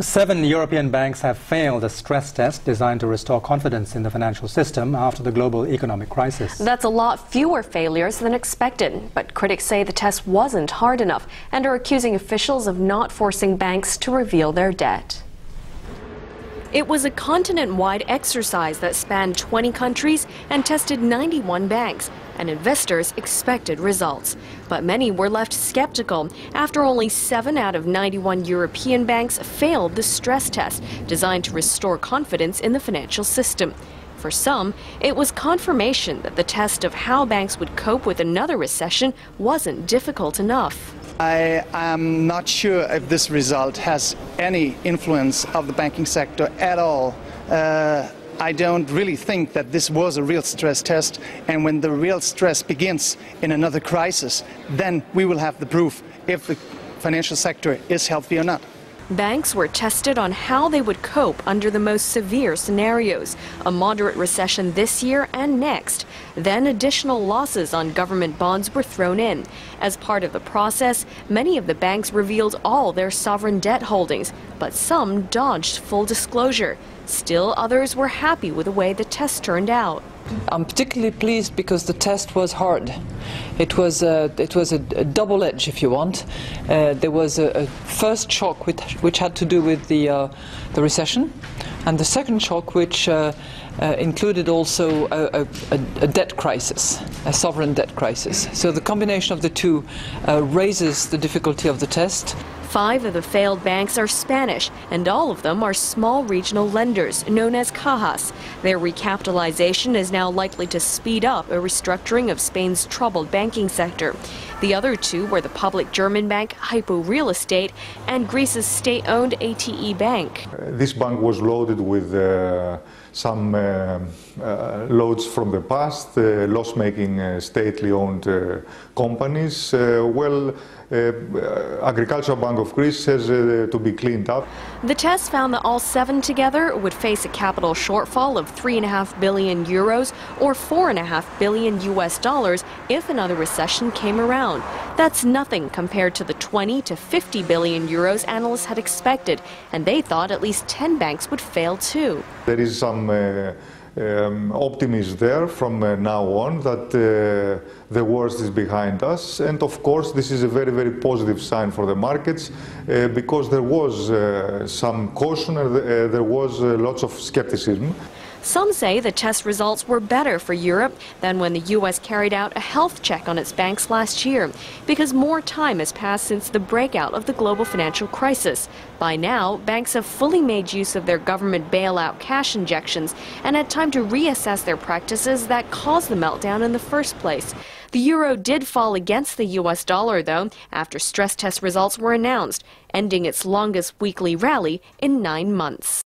7 European banks have failed a stress test designed to restore confidence in the financial system after the global economic crisis. That's a lot fewer failures than expected, but critics say the test wasn't hard enough and are accusing officials of not forcing banks to reveal their debt. It was a continent-wide exercise that spanned 20 countries and tested 91 banks, and investors expected results. But many were left skeptical after only 7 out of 91 European banks failed the stress test designed to restore confidence in the financial system. For some, it was confirmation that the test of how banks would cope with another recession wasn't difficult enough. I am not sure if this result has any influence of the banking sector at all. I don't really think that this was a real stress test, and when the real stress begins in another crisis, then we will have the proof if the financial sector is healthy or not. Banks were tested on how they would cope under the most severe scenarios, a moderate recession this year and next. Then additional losses on government bonds were thrown in. As part of the process, many of the banks revealed all their sovereign debt holdings, but some dodged full disclosure. Still, others were happy with the way the test turned out. I'm particularly pleased because the test was hard. It was a double edge, if you want. There was a first shock which had to do with the recession, and the second shock which included also a debt crisis, a sovereign debt crisis. So the combination of the two raises the difficulty of the test. 5 of the failed banks are Spanish, and all of them are small regional lenders known as cajas. Their recapitalization is now likely to speed up a restructuring of Spain's troubled banking sector. The other 2 were the public German bank Hypo Real Estate and Greece's state-owned ATE Bank. This bank was loaded with some loads from the past, loss-making stately owned companies. Agricultural Bank of Greece says to be cleaned up. The test found that all 7 together would face a capital shortfall of 3.5 billion euros or $4.5 billion US if another recession came around. That's nothing compared to the 20 to 50 billion euros analysts had expected, and they thought at least 10 banks would fail too. There is some optimism there from now on that the worst is behind us, and of course this is a very, very positive sign for the markets because there was some caution and there was lots of skepticism. Some say the test results were better for Europe than when the U.S. carried out a health check on its banks last year, because more time has passed since the breakout of the global financial crisis. By now, banks have fully made use of their government bailout cash injections and had time to reassess their practices that caused the meltdown in the first place. The euro did fall against the U.S. dollar, though, after stress test results were announced, ending its longest weekly rally in 9 months.